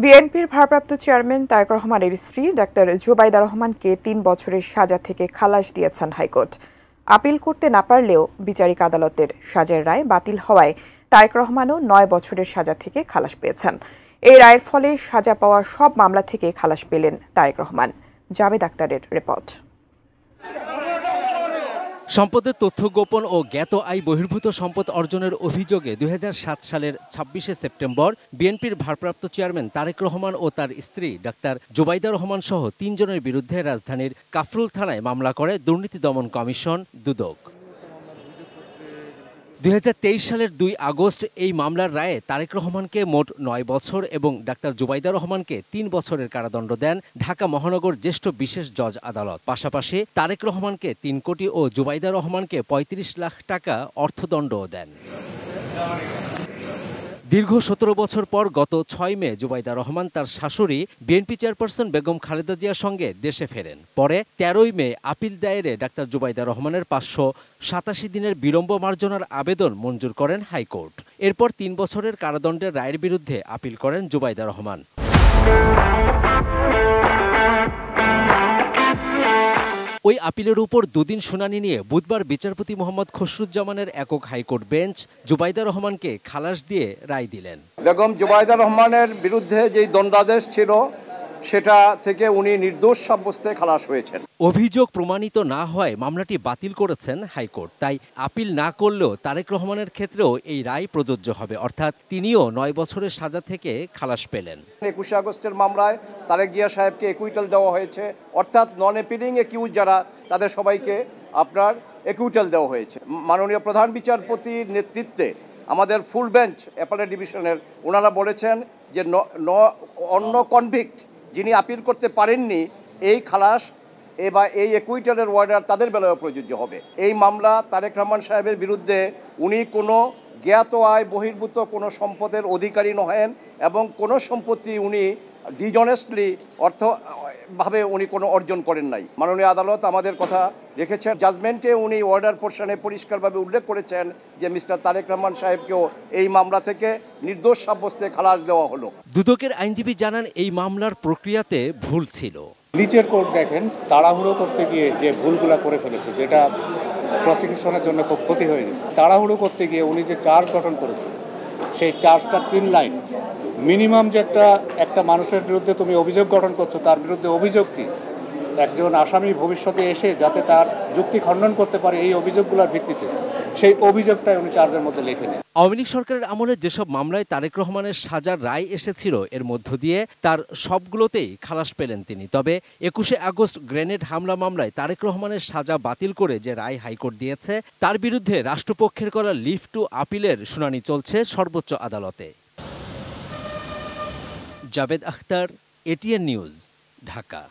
বিএনপির ভারপ্রাপ্ত চেয়ারম্যান তারেক রহমানের স্ত্রী ডাক্তার জুবাইদা রহমানকে ৩ বছরের সাজা থেকে খালাস দিয়েছেন হাইকোর্ট। আপিল করতে না পারলেও বিচারিক আদালতের সাজার রায় বাতিল হওয়ায় তারেক রহমানও ৯ বছরের সাজা থেকে খালাস পেয়েছেন। এই রায়ের ফলে সাজা পাওয়া সব মামলা থেকে খালাস পেলেন তারেক রহমান। জাবেদ আক্তারের রিপোর্ট। সম্পদের তথ্য গোপন ও জ্ঞাত আয় বহির্ভূত সম্পদ অর্জনের অভিযোগে ২০০৭ সালের ২৬শে সেপ্টেম্বর বিএনপির ভারপ্রাপ্ত চেয়ারম্যান তারেক রহমান ও তার স্ত্রী ডাক্তার জুবাইদা রহমান সহ ৩ জনের বিরুদ্ধে রাজধানীর কাফরুল থানায় মামলা করে দুর্নীতি দমন কমিশন দুদক। ২০২৩ সালের ২ আগস্ট এই মামলার রায়ে তারেক রহমানকে মোট ৯ বছর এবং ডাক্তার জুবাইদা রহমানকে ৩ বছরের কারাদণ্ড দেন ঢাকা মহানগর জ্যেষ্ঠ বিশেষ জজ আদালত। পাশাপাশি তারেক রহমানকে ৩ কোটি ও জুবাইদা রহমানকে ৩৫ লাখ টাকা অর্থদণ্ডও দেন। দীর্ঘ ১৭ বছর পর গত ৬ মে জুবাইদা রহমান তার শাশুড়ি বিএনপি চেয়ারপারসন বেগম খালেদা জিয়ার সঙ্গে দেশে ফেরেন। পরে ১৩ মে আপিল দায়েরে ডাক্তার জুবাইদা রহমানের ৫৮৭ দিনের বিলম্ব মার্জনার আবেদন মঞ্জুর করেন হাইকোর্ট। এরপর ৩ বছরের কারাদণ্ডের রায়ের বিরুদ্ধে আপিল করেন জুবাইদা রহমান। ওই আপিলের উপর দুদিন শুনানি নিয়ে বুধবার বিচারপতি মোহাম্মদ খসরুজ্জামানের একক হাইকোর্ট বেঞ্চ জুবাইদা রহমানকে খালাস দিয়ে রায় দিলেন। বেগম জুবাইদা রহমানের বিরুদ্ধে যেই দণ্ডাদেশ ছিল সেটা থেকে উনি নির্দোষ সাব্যস্তে খালাস হয়েছেন। অভিযোগ প্রমাণিত না হয় মামলাটি বাতিল করেছেন হাইকোর্ট। তাই আপিল না করলেও তারেক রহমানের ক্ষেত্রেও এই রায় প্রযোজ্য হবে, অর্থাৎ তিনিও ৯ বছরের সাজা থেকে খালাস পেলেন। ২১ আগস্টের মামলায় তারেক জিয়া সাহেবকে একুইটাল দেওয়া হয়েছে, অর্থাৎ নন অ্যাপিলিং একিউজ যারা তাদের সবাইকে আপনার একুইটাল দেওয়া হয়েছে। মাননীয় প্রধান বিচারপতির নেতৃত্বে আমাদের ফুল বেঞ্চ অ্যাপেলেট ডিভিশনের ওনারা বলেছেন যে অন্য কনভিক্ট যিনি আপিল করতে পারেননি এই খালাস বা এই একুইটালের ওয়ার্ডার তাদের বেলায় প্রযোজ্য হবে। এই মামলা তারেক রহমান সাহেবের বিরুদ্ধে উনি কোনো জ্ঞাত আয় বহির্ভূত কোনো সম্পদের অধিকারী নহেন এবং কোনো সম্পত্তি উনি ডিজনেস্টলি অর্থভাবে উনি কোনো অর্জন করেন নাই। মাননীয় আদালত আমাদের কথা রেখেছেন। জাজমেন্টে উনি অর্ডার পোর্শনে পরিষ্কারভাবে উল্লেখ করেছেন যে মিস্টার তারেক রহমান সাহেবকেও এই মামলা থেকে নির্দোষ সাব্যস্তে খালাস দেওয়া হলো। দুদকের আইনজীবী জানান এই মামলার প্রক্রিয়াতে ভুল ছিল। নিচের কোর্ট দেখেন তাড়াহুড়ো করতে গিয়ে যে ভুলগুলো করে ফেলেছে, যেটা প্রসিকিউশনের জন্য খুব ক্ষতি হয়ে গেছে। তাড়াহুড়ো করতে গিয়ে উনি যে চার্জ গঠন করেছে সেই চার্জটা ৩ লাইন। মিনিমাম যে একটা মানুষের বিরুদ্ধে তুমি অভিযোগ গঠন করছো তার বিরুদ্ধে অভিযোগ কি, একজন আসামি ভবিষ্যতে এসে যাতে তার যুক্তি খণ্ডন করতে পারে এই অভিযোগগুলোর ভিত্তিতে, সেই অভিযোগটাই উনি চার্জের মধ্যে লিখে নেন। আওয়ামী লীগ সরকারের আমলে যেসব মামলায় তারেক রহমানের সাজার রায় এসেছিল এর মধ্য দিয়ে তার সবগুলোতেই খালাস পেলেন তিনি। তবে ২১শে আগস্ট গ্রেনেড হামলা মামলায় তারেক রহমানের সাজা বাতিল করে যে রায় হাইকোর্ট দিয়েছে তার বিরুদ্ধে রাষ্ট্রপক্ষের করা লিভ টু আপিলের শুনানি চলছে সর্বোচ্চ আদালতে। Javed Akhtar, ATN News, Dhaka.